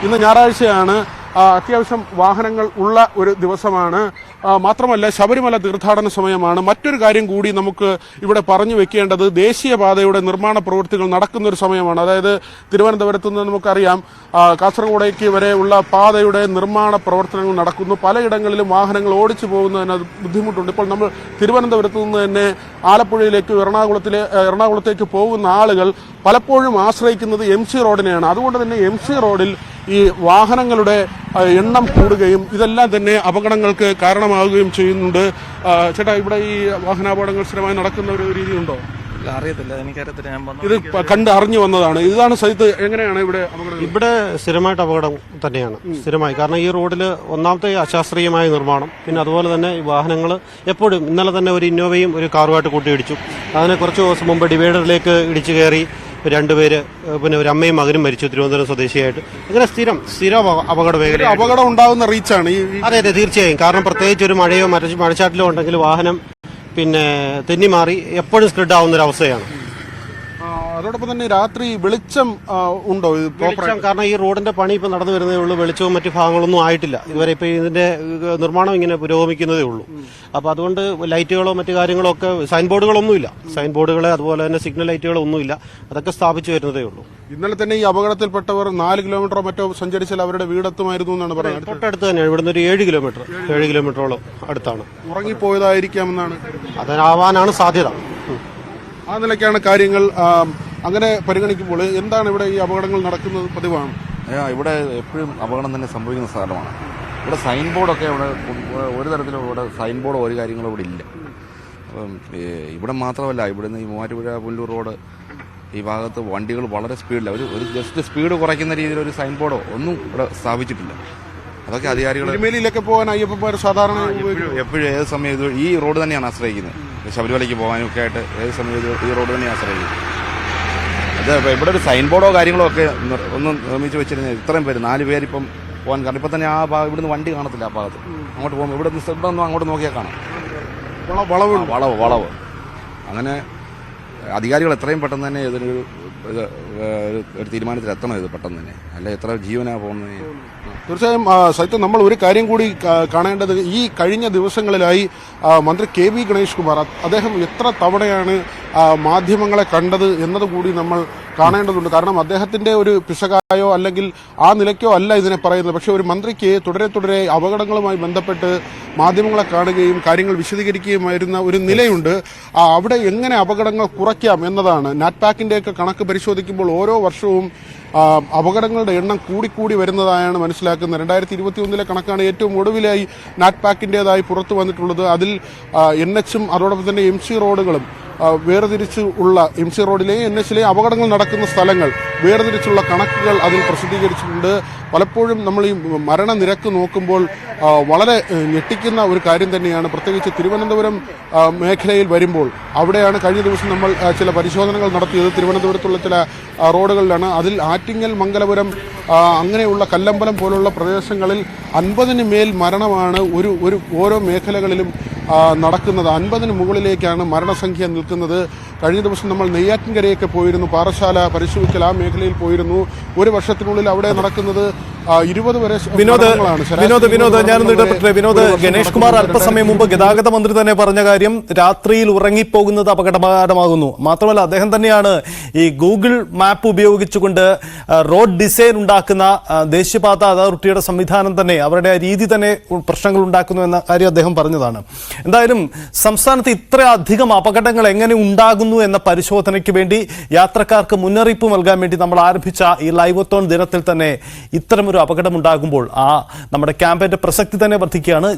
ഇന്ന് ഞായറാഴ്ചയാണ്. അത്യാവശ്യം വാഹനങ്ങൾ ഉള്ള ഒരു ദിവസമാണ്. മാത്രമല്ല ശബരിമല തീർത്ഥാടന സമയമാണ്. മറ്റൊരു കാര്യം കൂടി നമുക്ക് ഇവിടെ പറഞ്ഞു വെക്കേണ്ടത്, ദേശീയപാതയുടെ നിർമ്മാണ പ്രവൃത്തികൾ നടക്കുന്ന ഒരു സമയമാണ്. അതായത് തിരുവനന്തപുരത്ത് നിന്ന് നമുക്കറിയാം കാസർഗോഡേക്ക് വരെ ഉള്ള പാതയുടെ നിർമ്മാണ പ്രവർത്തനങ്ങൾ നടക്കുന്നു. പലയിടങ്ങളിലും വാഹനങ്ങൾ ഓടിച്ചു പോകുന്നതിന് ബുദ്ധിമുട്ടുണ്ട്. ഇപ്പോൾ നമ്മൾ തിരുവനന്തപുരത്ത് നിന്ന് തന്നെ ആലപ്പുഴയിലേക്ക് എറണാകുളത്തേക്ക് പോകുന്ന ആളുകൾ പലപ്പോഴും ആശ്രയിക്കുന്നത് MC റോഡിനെയാണ്. അതുകൊണ്ട് തന്നെ MC റോഡിൽ ഈ വാഹനങ്ങളുടെ എണ്ണം കൂടുകയും ഇതെല്ലാം തന്നെ അപകടങ്ങൾക്ക് കാരണമാവുകയും ചെയ്യുന്നുണ്ട്. ചേട്ടാ, ഇവിടെ ഈ വാഹനാപകടങ്ങൾ സ്ഥിരമായി നടക്കുന്ന ഒരു രീതിയുണ്ടോ? അറിയത്തില്ല, എനിക്കറിയത്തില്ല. ഇത് കണ്ട് അറിഞ്ഞു വന്നതാണ്. ഇതാണ് സൈത്ത്. എങ്ങനെയാണ് ഇവിടെ അപകടം? ഇവിടെ സ്ഥിരമായിട്ട് അപകടം തന്നെയാണ്, സ്ഥിരമായി. കാരണം ഈ റോഡിൽ ഒന്നാമത്തെ അശാസ്ത്രീയമായ നിർമ്മാണം, പിന്നെ അതുപോലെ തന്നെ ഈ വാഹനങ്ങൾ എപ്പോഴും, ഇന്നലെ തന്നെ ഒരു ഇന്നോവയും ഒരു കാറുമായിട്ട് കൂട്ടിയിടിച്ചു. അതിനെ കുറച്ച് ദിവസം മുമ്പ് ഡിവൈഡറിലേക്ക് ഇടിച്ചു കയറി രണ്ടുപേര്, പിന്നെ ഒരു അമ്മയും മകനും മരിച്ചു, തിരുവനന്തപുരം സ്വദേശിയായിട്ട്. അങ്ങനെ സ്ഥിരം അപകട മേഖല, അപകടം ഉണ്ടാകുന്ന റീച്ചാണ്. അതെ അതെ, തീർച്ചയായും. കാരണം പ്രത്യേകിച്ച് ഒരു മഴയോ മഴച്ചാട്ടിലോ ഉണ്ടെങ്കിൽ വാഹനം പിന്നെ തെന്നി മാറി എപ്പോഴും സ്പ്രെഡ് ആവുന്ന ഒരു അവസ്ഥയാണ്. അതോടൊപ്പം തന്നെ രാത്രി വെളിച്ചം ഉണ്ടോ? കാരണം ഈ റോഡിന്റെ പണി ഇപ്പൊ നടന്നു വരുന്നതേ ഉള്ളൂ. വെളിച്ചവും മറ്റു ഭാഗങ്ങളൊന്നും ആയിട്ടില്ല ഇതുവരെ. ഇപ്പൊ ഇതിന്റെ നിർമ്മാണം ഇങ്ങനെ പുരോഗമിക്കുന്നതേ ഉള്ളൂ. അപ്പൊ അതുകൊണ്ട് ലൈറ്റുകളോ മറ്റു കാര്യങ്ങളോ ഒക്കെ, സൈൻ ബോർഡുകളൊന്നുമില്ല. സൈൻ ബോർഡുകളെ അതുപോലെ തന്നെ സിഗ്നൽ ലൈറ്റുകളോ ഒന്നുമില്ല. അതൊക്കെ സ്ഥാപിച്ചു വരുന്നതേ ഉള്ളൂ. ഇന്നലെ തന്നെ ഈ അപകടത്തിൽപ്പെട്ടവർ 4 കിലോമീറ്ററോ മറ്റോ സഞ്ചരിച്ചാൽ അവരുടെ വീടെത്തുമായിരുന്നു എന്നാണ് പറയുന്നത്. തൊട്ടടുത്ത് തന്നെയാണ്. ഇവിടുന്ന് ഒരു 7 കിലോമീറ്ററോളം അടുത്താണ്. ഉറങ്ങിപ്പോയതായിരിക്കാമെന്നാണ്, അതിനാവാനാണ് സാധ്യത. ആ നിലയ്ക്കാണ് കാര്യങ്ങൾ. അങ്ങനെ പരിഗണിക്കുമ്പോൾ എന്താണ് ഇവിടെ ഈ അപകടങ്ങൾ നടക്കുന്നത് പതിവാണ്? ഇവിടെ എപ്പോഴും അപകടം തന്നെ സംഭവിക്കുന്ന സ്ഥലമാണ്. ഇവിടെ സൈൻ ബോർഡൊക്കെ ഇവിടെ ഒരു തരത്തിലും ഇവിടെ സൈൻ ബോർഡോ ഒരു കാര്യങ്ങളോ ഇവിടെ ഇല്ല. അപ്പം ഇവിടെ മാത്രമല്ല, ഇവിടുന്ന് ഈ മൂവാറ്റുപുഴ പുല്ലൂർ റോഡ് ഈ ഭാഗത്ത് വണ്ടികൾ വളരെ സ്പീഡില്ല. ഒരു ജസ്റ്റ് സ്പീഡ് കുറയ്ക്കുന്ന രീതിയിൽ ഒരു സൈൻ ബോർഡോ ഒന്നും ഇവിടെ സ്ഥാപിച്ചിട്ടില്ല. അതൊക്കെ അധികാരികൾ തിരുമേലിയിലൊക്കെ പോകാൻ അയ്യപ്പന്മാർ സാധാരണ എപ്പോഴും ഏത് സമയം ഈ റോഡ് തന്നെയാണ് ആശ്രയിക്കുന്നത്. ശബരിമലയ്ക്ക് പോകാനും ഒക്കെ ആയിട്ട് ഏത് സമയത്ത് ഈ റോഡ് തന്നെയാണ് ആശ്രയിക്കുന്നത്. അത് ഇവിടെ ഒരു സൈൻ ബോർഡോ കാര്യങ്ങളോ ഒക്കെ ഒന്നും നിർമ്മിച്ച് വെച്ചിരുന്നത് ഇത്രയും പേര് 4 പേരിപ്പം പോകാൻ. കാരണം ഇപ്പം തന്നെ ആ ഭാഗം ഇവിടുന്ന് വണ്ടി കാണത്തില്ല. ആ ഭാഗത്ത് അങ്ങോട്ട് പോകുമ്പോൾ ഇവിടെ നിന്ന് അങ്ങോട്ട് നോക്കിയാൽ കാണാം വളവ്. അങ്ങനെ അധികാരികൾ എത്രയും പെട്ടെന്ന് തന്നെ ഇതിനൊരു ഒരു തീരുമാനത്തിൽ എത്തണം. ഇത് പെട്ടെന്ന് തന്നെ, അല്ല എത്ര ജീവനാ പോകുന്നത്. തീർച്ചയായും സൈത്ത്, നമ്മൾ ഒരു കാര്യം കൂടി കാണേണ്ടത്, ഈ കഴിഞ്ഞ ദിവസങ്ങളിലായി മന്ത്രി KB ഗണേഷ് കുമാർ അദ്ദേഹം എത്ര തവണയാണ് മാധ്യമങ്ങളെ കണ്ടത് എന്നതുകൂടി നമ്മൾ കാണേണ്ടതുണ്ട്. കാരണം അദ്ദേഹത്തിന്റെ ഒരു പിശകായോ അല്ലെങ്കിൽ ആ നിലയ്ക്കോ അല്ല ഇതിനെ പറയുന്നത്. പക്ഷേ ഒരു മന്ത്രിക്ക് തുടരെ അപകടങ്ങളുമായി ബന്ധപ്പെട്ട് മാധ്യമങ്ങളെ കാണുകയും കാര്യങ്ങൾ വിശദീകരിക്കുകയും വരുന്ന ഒരു നിലയുണ്ട്. അവിടെ എങ്ങനെ അപകടങ്ങൾ കുറയ്ക്കാം എന്നതാണ്. നാറ്റ്പാക്കിന്റെയൊക്കെ കണക്ക് പരിശോധിക്കുമ്പോൾ ഓരോ വർഷവും അപകടങ്ങളുടെ എണ്ണം കൂടിക്കൂടി വരുന്നതായാണ് മനസ്സിലാക്കുന്നത്. 2021 കണക്കാണ് ഏറ്റവും ഒടുവിലായി നാറ്റ്പാക്കിൻ്റെതായി പുറത്തു വന്നിട്ടുള്ളത്. അതിൽ NHും അതോടൊപ്പം തന്നെ MC റോഡുകളും വേർതിരിച്ച് ഉള്ള MC റോഡിലെ NHലെ അപകടങ്ങൾ നടക്കുന്ന സ്ഥലങ്ങൾ വേർതിരിച്ചുള്ള കണക്കുകൾ അതിൽ പ്രസിദ്ധീകരിച്ചിട്ടുണ്ട്. പലപ്പോഴും നമ്മൾ ഈ മരണനിരക്ക് നോക്കുമ്പോൾ വളരെ ഞെട്ടിക്കുന്ന ഒരു കാര്യം തന്നെയാണ്. പ്രത്യേകിച്ച് തിരുവനന്തപുരം മേഖലയിൽ വരുമ്പോൾ അവിടെയാണ് കഴിഞ്ഞ ദിവസം നമ്മൾ ചില പരിശോധനകൾ നടത്തിയത്. തിരുവനന്തപുരത്തുള്ള ചില റോഡുകളിലാണ്. അതിൽ ആറ്റിങ്ങൽ, മംഗലപുരം, അങ്ങനെയുള്ള കല്ലമ്പലം പോലുള്ള പ്രദേശങ്ങളിൽ 50-ന് മേൽ മരണമാണ് ഓരോ മേഖലകളിലും നടക്കുന്നത്. 50-ന് മുകളിലേക്കാണ് മരണസംഖ്യ നിൽക്കുന്നത്. കഴിഞ്ഞ ദിവസം നമ്മൾ നെയ്യാറ്റിൻകരയൊക്കെ പോയിരുന്നു, പാറശാല പരിശോധിക്കൽ ആ മേഖലയിൽ പോയിരുന്നു. ഒരു വർഷത്തിനുള്ളിൽ അവിടെ നടക്കുന്നത് 20 വരെ. വിനോദ്, ഗണേഷ് കുമാർ അല്പസമയം മുമ്പ് ഗതാഗത മന്ത്രി തന്നെ പറഞ്ഞ കാര്യം, രാത്രിയിൽ ഉറങ്ങിപ്പോകുന്നത് അപകടകരമാകുന്നു. മാത്രമല്ല അദ്ദേഹം തന്നെയാണ് ഈ ഗൂഗിൾ മാപ്പ് ഉപയോഗിച്ചുകൊണ്ട് റോഡ് ഡിസൈൻ ഉണ്ടാക്കുന്ന ദേശീയപാത അതോറിറ്റിയുടെ സംവിധാനം തന്നെ, അവരുടെ രീതി തന്നെ പ്രശ്നങ്ങൾ ഉണ്ടാക്കുന്നു എന്ന കാര്യം അദ്ദേഹം പറഞ്ഞതാണ്. എന്തായാലും സംസ്ഥാനത്ത് ഇത്രയധികം അപകടങ്ങൾ എങ്ങനെ ഉണ്ടാകുന്നു എന്ന പരിശോധനയ്ക്ക് വേണ്ടി യാത്രക്കാർക്ക് മുന്നറിയിപ്പ് നൽകാൻ വേണ്ടി നമ്മൾ ആരംഭിച്ച ഈ ലൈവത്തോൺ ദിനത്തിൽ തന്നെ ഇത്തരമൊരു അപകടമുണ്ടാകുമ്പോൾ നമ്മുടെ ക്യാമ്പയിന്റെ പ്രസക്തി തന്നെ വർദ്ധിക്കുകയാണ്.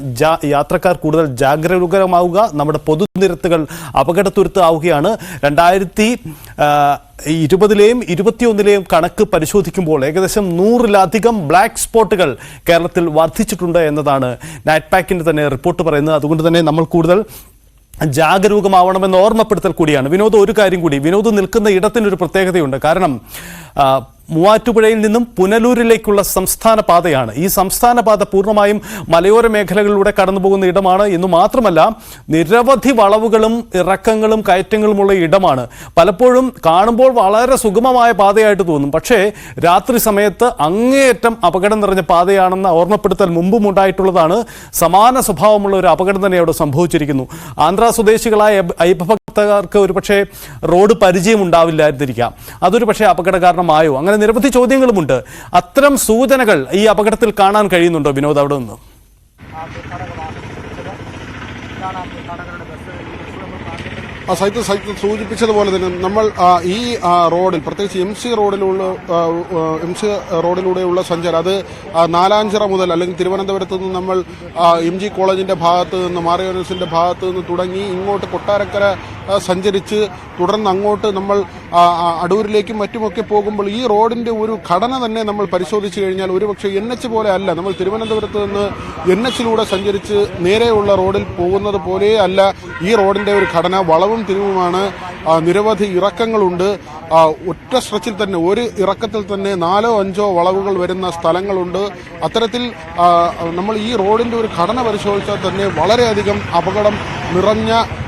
യാത്രക്കാർ കൂടുതൽ ജാഗരൂകരമാവുക, നമ്മുടെ പൊതുനിരത്തുകൾ അപകടത്തുരുത്താവുകയാണ്. 2020-ലെയും 2021-ലെയും കണക്ക് പരിശോധിക്കുമ്പോൾ ഏകദേശം 100-ലധികം ബ്ലാക്ക് സ്പോട്ടുകൾ കേരളത്തിൽ വർദ്ധിച്ചിട്ടുണ്ട് എന്നതാണ് നാറ്റ്പാക്കിന്റെ തന്നെ റിപ്പോർട്ട് പറയുന്നത്. അതുകൊണ്ട് തന്നെ നമ്മൾ കൂടുതൽ ജാഗരൂകമാവണമെന്ന ഓർമ്മപ്പെടുത്തൽ കൂടിയാണ്. വിനോദ്, ഒരു കാര്യം കൂടി, വിനോദ് നിൽക്കുന്ന ഇടത്തിനൊരു പ്രത്യേകതയുണ്ട്. കാരണം മൂവാറ്റുപുഴയിൽ നിന്നും പുനലൂരിലേക്കുള്ള സംസ്ഥാന പാതയാണ്. ഈ സംസ്ഥാന പാത പൂർണ്ണമായും മലയോര മേഖലകളിലൂടെ കടന്നുപോകുന്ന ഇടമാണ് എന്നു മാത്രമല്ല നിരവധി വളവുകളും ഇറക്കങ്ങളും കയറ്റങ്ങളുമുള്ള ഇടമാണ്. പലപ്പോഴും കാണുമ്പോൾ വളരെ സുഗമമായ പാതയായിട്ട് തോന്നും, പക്ഷേ രാത്രി സമയത്ത് അങ്ങേയറ്റം അപകടം നിറഞ്ഞ പാതയാണെന്ന ഓർമ്മപ്പെടുത്തൽ മുമ്പും ഉണ്ടായിട്ടുള്ളതാണ്. സമാന സ്വഭാവമുള്ള ഒരു അപകടം തന്നെ അവിടെ സംഭവിച്ചിരിക്കുന്നു. ആന്ധ്ര സ്വദേശികളായ അയ്യപ്പഭക്തർക്ക് ഒരുപക്ഷെ റോഡ് പരിചയം ഉണ്ടാവില്ലാതിരിക്കാം, അതൊരു പക്ഷേ അപകട കാരണമായോ? അങ്ങനെ നിരവധി ചോദ്യങ്ങളുമുണ്ട്. അത്തരം സൂചനകൾ ഈ അപകടത്തിൽ കാണാൻ കഴിയുന്നുണ്ടോ വിനോദ് അവിടെ നിന്ന്? സൈത്ത് സൂചിപ്പിച്ചതുപോലെ തന്നെ നമ്മൾ ഈ റോഡിൽ പ്രത്യേകിച്ച് എം സി റോഡിലൂടെയുള്ള സഞ്ചാരം അത് നാലാഞ്ചിറ മുതൽ അല്ലെങ്കിൽ തിരുവനന്തപുരത്ത് നിന്ന് നമ്മൾ എം ജി കോളേജിന്റെ ഭാഗത്ത് നിന്ന് മാറിയോനസിന്റെ ഭാഗത്ത് നിന്ന് തുടങ്ങി ഇങ്ങോട്ട് കൊട്ടാരക്കര സഞ്ചരിച്ച് തുടർന്ന് അങ്ങോട്ട് നമ്മൾ അടൂരിലേക്കും മറ്റുമൊക്കെ പോകുമ്പോൾ ഈ റോഡിന്റെ ഒരു ഘടന തന്നെ നമ്മൾ പരിശോധിച്ചു കഴിഞ്ഞാൽ ഒരുപക്ഷെ NH പോലെ അല്ല. നമ്മൾ തിരുവനന്തപുരത്ത് നിന്ന് NH-ലൂടെ സഞ്ചരിച്ച് നേരെയുള്ള റോഡിൽ പോകുന്നത് പോലെ അല്ല ഈ റോഡിന്റെ ഒരു ഘടന. വളവും തിരിവുമാണ്, നിരവധി ഇറക്കങ്ങളുണ്ട്. ഒറ്റ സ്ട്രെച്ചിൽ തന്നെ ഒരു ഇറക്കത്തിൽ തന്നെ 4-5 വളവുകൾ വരുന്ന സ്ഥലങ്ങളുണ്ട്. അത്തരത്തിൽ നമ്മൾ ഈ റോഡിന്റെ ഒരു ഘടന പരിശോധിച്ചാൽ തന്നെ വളരെയധികം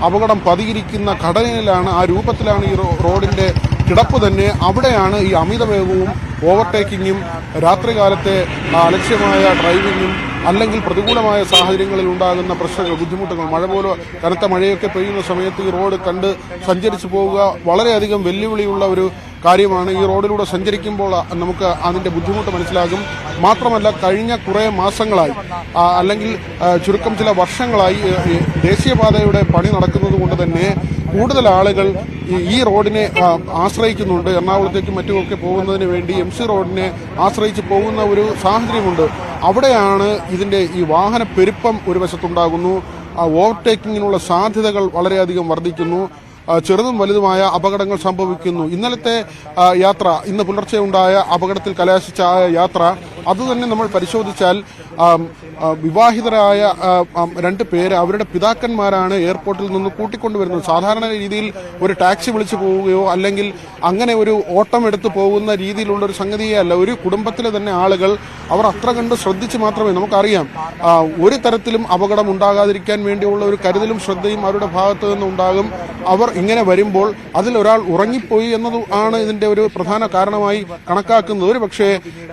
അപകടം പതിയിരിക്കുന്ന ഘടനയിലാണ്, ആ രൂപത്തിലാണ് ഈ റോഡിന്റെ കിടപ്പ് തന്നെ. അവിടെയാണ് ഈ അമിതവേഗവും ഓവർടേക്കിങ്ങും രാത്രികാലത്തെ അലക്ഷ്യമായ ഡ്രൈവിങ്ങും അല്ലെങ്കിൽ പ്രതികൂലമായ സാഹചര്യങ്ങളിൽ ഉണ്ടാകുന്ന പ്രശ്നങ്ങൾ, ബുദ്ധിമുട്ടുകൾ, മഴ പോലെ കനത്ത മഴയൊക്കെ പെയ്യുന്ന സമയത്ത് ഈ റോഡ് കണ്ട് സഞ്ചരിച്ചു പോവുക വളരെയധികം വെല്ലുവിളിയുള്ള ഒരു കാര്യമാണ്. ഈ റോഡിലൂടെ സഞ്ചരിക്കുമ്പോൾ നമുക്ക് അതിന്റെ ബുദ്ധിമുട്ട് മനസ്സിലാകും. മാത്രമല്ല കഴിഞ്ഞ കുറേ മാസങ്ങളായി അല്ലെങ്കിൽ ചുരുക്കം ചില വർഷങ്ങളായി ദേശീയപാതയുടെ പണി നടക്കുന്നത് കൊണ്ട് തന്നെ കൂടുതൽ ആളുകൾ ഈ റോഡിനെ ആശ്രയിക്കുന്നുണ്ട്. എറണാകുളത്തേക്കും മറ്റുമൊക്കെ പോകുന്നതിന് വേണ്ടി MC റോഡിനെ ആശ്രയിച്ച് പോകുന്ന ഒരു സാഹചര്യമുണ്ട്. അവിടെയാണ് ഇതിന്റെ ഈ വാഹന പെരുപ്പം ഒരു വശത്തുണ്ടാകുന്നു. ഓവർടേക്കിങ്ങിനുള്ള സാധ്യതകൾ വളരെയധികം വർദ്ധിക്കുന്നു. ചെറുതും വലുതുമായ അപകടങ്ങൾ സംഭവിക്കുന്നു. ഇന്നലത്തെ യാത്ര, ഇന്ന് പുലർച്ചെ ഉണ്ടായ അപകടത്തിൽ കലാശിച്ച യാത്ര അതുതന്നെ നമ്മൾ പരിശോധിച്ചാൽ വിവാഹിതരായ 2 പേര് അവരുടെ പിതാക്കന്മാരാണ് എയർപോർട്ടിൽ നിന്ന് കൂട്ടിക്കൊണ്ടുവരുന്നത്. സാധാരണ രീതിയിൽ ഒരു ടാക്സി വിളിച്ചു പോവുകയോ അല്ലെങ്കിൽ അങ്ങനെ ഒരു ഓട്ടം എടുത്ത് പോകുന്ന രീതിയിലുള്ള ഒരു സംഗതിയേ അല്ല. ഒരു കുടുംബത്തിലെ തന്നെ ആളുകൾ അവർ അത്ര കണ്ട് ശ്രദ്ധിച്ച് മാത്രമേ, നമുക്കറിയാം ഒരു തരത്തിലും അപകടം ഉണ്ടാകാതിരിക്കാൻ വേണ്ടിയുള്ള ഒരു കരുതലും ശ്രദ്ധയും അവരുടെ ഭാഗത്ത് നിന്ന് ഉണ്ടാകും. അവർ ഇങ്ങനെ വരുമ്പോൾ അതിൽ ഒരാൾ ഉറങ്ങിപ്പോയി എന്നത് ആണ് ഇതിന്റെ ഒരു പ്രധാന കാരണമായി കണക്കാക്കുന്നത്. ഒരു പക്ഷേ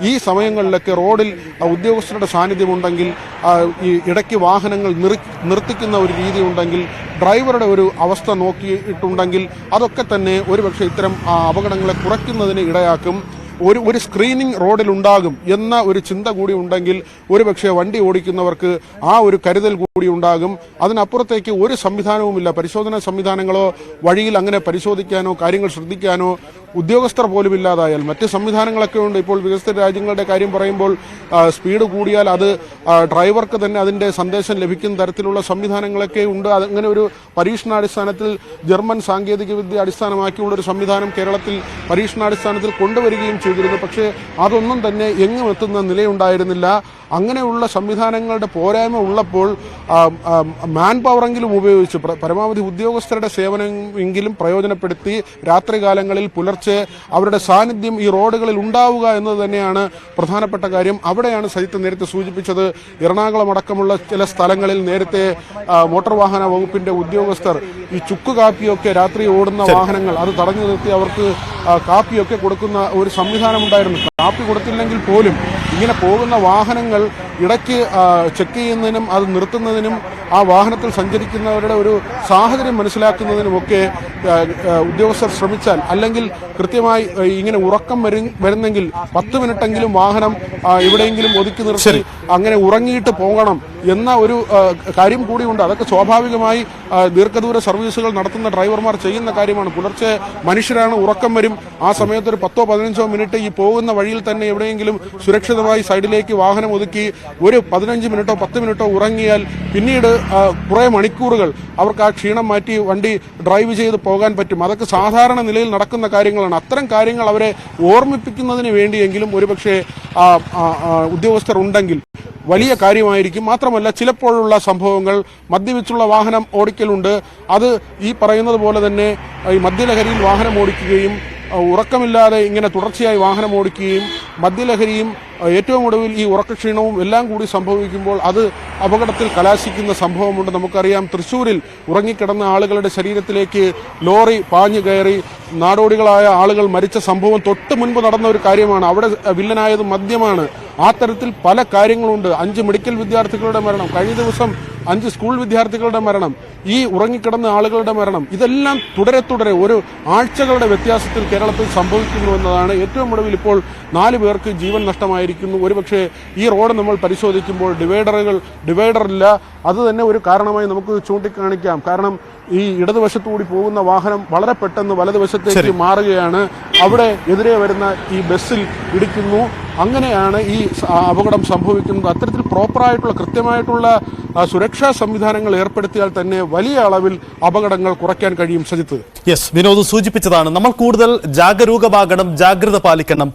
ഈ സമയങ്ങളിലൊക്കെ റോഡിൽ ഉദ്യോഗസ്ഥരുടെ സാന്നിധ്യമുണ്ടെങ്കിൽ, ഈ ഇടയ്ക്ക് വാഹനങ്ങൾ നിർത്തിക്കുന്ന ഒരു രീതി ഉണ്ടെങ്കിൽ, ഡ്രൈവറുടെ ഒരു അവസ്ഥ നോക്കിയിട്ടുണ്ടെങ്കിൽ അതൊക്കെ തന്നെ ഒരുപക്ഷെ ഇത്തരം അപകടങ്ങളെ കുറയ്ക്കുന്നതിന് ഇടയാക്കും. ഒരു സ്ക്രീനിങ് റോഡിലുണ്ടാകും എന്ന ഒരു ചിന്ത കൂടി ഉണ്ടെങ്കിൽ ഒരുപക്ഷെ വണ്ടി ഓടിക്കുന്നവർക്ക് ആ ഒരു കരുതൽ കൂടി ഉണ്ടാകും. അതിനപ്പുറത്തേക്ക് ഒരു സംവിധാനവുമില്ല. പരിശോധനാ സംവിധാനങ്ങളോ വഴിയിൽ അങ്ങനെ പരിശോധിക്കാനോ കാര്യങ്ങൾ ശ്രദ്ധിക്കാനോ ഉദ്യോഗസ്ഥർ പോലും ഇല്ലാതായാൽ മറ്റ് സംവിധാനങ്ങളൊക്കെ ഉണ്ട്. ഇപ്പോൾ വികസിത രാജ്യങ്ങളുടെ കാര്യം പറയുമ്പോൾ സ്പീഡ് കൂടിയാൽ അത് ഡ്രൈവർക്ക് തന്നെ അതിന്റെ സന്ദേശം ലഭിക്കുന്ന തരത്തിലുള്ള സംവിധാനങ്ങളൊക്കെ ഉണ്ട്. അങ്ങനെ ഒരു പരീക്ഷണാടിസ്ഥാനത്തിൽ ജർമ്മൻ സാങ്കേതികവിദ്യ അടിസ്ഥാനമാക്കിയുള്ള ഒരു സംവിധാനം കേരളത്തിൽ പരീക്ഷണാടിസ്ഥാനത്തിൽ കൊണ്ടുവരികയും ചെയ്തിരുന്നു. പക്ഷേ അതൊന്നും തന്നെ എങ്ങും എത്തുന്ന നിലയുണ്ടായിരുന്നില്ല. അങ്ങനെയുള്ള സംവിധാനങ്ങളുടെ പോരായ്മ ഉള്ളപ്പോൾ മാൻ പവറെങ്കിലും ഉപയോഗിച്ച് പരമാവധി ഉദ്യോഗസ്ഥരുടെ സേവനമെങ്കിലും പ്രയോജനപ്പെടുത്തി രാത്രികാലങ്ങളിൽ പുലർച്ചെ അവരുടെ സാന്നിധ്യം ഈ റോഡുകളിൽ ഉണ്ടാവുക എന്നത് തന്നെയാണ് പ്രധാനപ്പെട്ട കാര്യം. അവിടെയാണ് സജിത്ത് നേരത്തെ സൂചിപ്പിച്ചത്. എറണാകുളം അടക്കമുള്ള ചില സ്ഥലങ്ങളിൽ നേരത്തെ മോട്ടോർ വാഹന വകുപ്പിന്റെ ഉദ്യോഗസ്ഥർ ഈ ചുക്ക് കാപ്പിയൊക്കെ രാത്രി ഓടുന്ന വാഹനങ്ങൾ അത് തടഞ്ഞു നിർത്തി അവർക്ക് കാപ്പിയൊക്കെ കൊടുക്കുന്ന ഒരു സംവിധാനമുണ്ടായിരുന്നു. കാപ്പി കൊടുത്തില്ലെങ്കിൽ പോലും ഇങ്ങനെ പോകുന്ന വാഹനങ്ങൾ ഇടയ്ക്ക് ചെക്ക് ചെയ്യുന്നതിനും അത് നിർത്തുന്നതിനും ആ വാഹനത്തിൽ സഞ്ചരിക്കുന്നവരുടെ ഒരു സാഹചര്യം മനസ്സിലാക്കുന്നതിനുമൊക്കെ ഉദ്യോഗസ്ഥർ ശ്രമിച്ചാൽ, അല്ലെങ്കിൽ കൃത്യമായി ഇങ്ങനെ ഉറക്കം വരുന്നെങ്കിൽ 10 മിനിറ്റെങ്കിലും വാഹനം എവിടെയെങ്കിലും ഒതുക്കി നിർത്തി അങ്ങനെ ഉറങ്ങിയിട്ട് പോകണം എന്ന ഒരു കാര്യം കൂടിയുണ്ട്. അതൊക്കെ സ്വാഭാവികമായി ദീർഘദൂര സർവീസുകൾ നടത്തുന്ന ഡ്രൈവർമാർ ചെയ്യുന്ന കാര്യമാണ്. പുലർച്ചെ മനുഷ്യരാണ്, ഉറക്കം വരും. ആ സമയത്ത് ഒരു 10-15 മിനിറ്റ് ഈ പോകുന്ന വഴിയിൽ തന്നെ എവിടെയെങ്കിലും സുരക്ഷിതമായി സൈഡിലേക്ക് വാഹനം ഒതുക്കി ഒരു 15 മിനിറ്റോ 10 മിനിറ്റോ ഉറങ്ങിയാൽ പിന്നീട് കുറേ മണിക്കൂറുകൾ അവർക്ക് ആ ക്ഷീണം മാറ്റി വണ്ടി ഡ്രൈവ് ചെയ്ത് പോകാൻ പറ്റും. അതൊക്കെ സാധാരണ നിലയിൽ നടക്കുന്ന കാര്യങ്ങളാണ്. അത്തരം കാര്യങ്ങൾ അവരെ ഓർമ്മിപ്പിക്കുന്നതിന് വേണ്ടിയെങ്കിലും ഒരുപക്ഷെ ഉദ്യോഗസ്ഥർ ഉണ്ടെങ്കിൽ വലിയ കാര്യമായിരിക്കും. മാത്രമല്ല ചിലപ്പോഴുള്ള സംഭവങ്ങൾ മദ്യപിച്ചുള്ള വാഹനം ഓടിക്കലുണ്ട്. അത് ഈ പറയുന്നത് പോലെ തന്നെ ഈ മദ്യലഹരിയിൽ വാഹനം ഓടിക്കുകയും ഉറക്കമില്ലാതെ ഇങ്ങനെ തുടർച്ചയായി വാഹനം ഓടിക്കുകയും മദ്യലഹരിയും ഏറ്റവും ഒടുവിൽ ഈ ഉറക്കക്ഷീണവും എല്ലാം കൂടി സംഭവിക്കുമ്പോൾ അത് അപകടത്തിൽ കലാശിക്കുന്ന സംഭവമുണ്ട്. നമുക്കറിയാം, തൃശ്ശൂരിൽ ഉറങ്ങിക്കിടന്ന ആളുകളുടെ ശരീരത്തിലേക്ക് ലോറി പാഞ്ഞു കയറി നാടോടികളായ ആളുകൾ മരിച്ച സംഭവം തൊട്ട് മുൻപ് നടന്ന ഒരു കാര്യമാണ്. അവിടെ വില്ലനായത് മദ്യമാണ്. ആ തരത്തിൽ പല കാര്യങ്ങളുണ്ട്. 5 മെഡിക്കൽ വിദ്യാർത്ഥികളുടെ മരണം, കഴിഞ്ഞ ദിവസം 5 സ്കൂൾ വിദ്യാർത്ഥികളുടെ മരണം, ഈ ഉറങ്ങിക്കിടന്ന ആളുകളുടെ മരണം, ഇതെല്ലാം തുടരെ ഒരു ആഴ്ചകളുടെ വ്യത്യാസത്തിൽ കേരളത്തിൽ സംഭവിക്കുന്നു എന്നതാണ്. ഏറ്റവും ഒടുവിൽ ഇപ്പോൾ 4 പേർക്ക് ജീവൻ നഷ്ടമായിരിക്കുന്നു. ഒരുപക്ഷെ ഈ റോഡ് നമ്മൾ പരിശോധിക്കുമ്പോൾ ഡിവൈഡറില്ല. അത് തന്നെ ഒരു കാരണമായി നമുക്ക് ചൂണ്ടിക്കാണിക്കാം. കാരണം ഈ ഇടതുവശത്തുകൂടി പോകുന്ന വാഹനം വളരെ പെട്ടെന്ന് വലതുവശത്തേക്ക് മാറുകയാണ്. അവിടെ എതിരെ വരുന്ന ഈ ബസ്സിൽ ഇടിക്കുന്നു. അങ്ങനെയാണ് ഈ അപകടം സംഭവിക്കുന്നത്. അത്തരത്തിൽ പ്രോപ്പറായിട്ടുള്ള കൃത്യമായിട്ടുള്ള സുരക്ഷാ സംവിധാനങ്ങൾ ഏർപ്പെടുത്തിയാൽ തന്നെ വലിയ അളവിൽ അപകടങ്ങൾ കുറയ്ക്കാൻ കഴിയും. സജിത്ത്, യെസ്, വിനോദ് സൂചിപ്പിച്ചതാണ്. നമ്മൾ കൂടുതൽ ജാഗരൂകമാകണം, ജാഗ്രത പാലിക്കണം.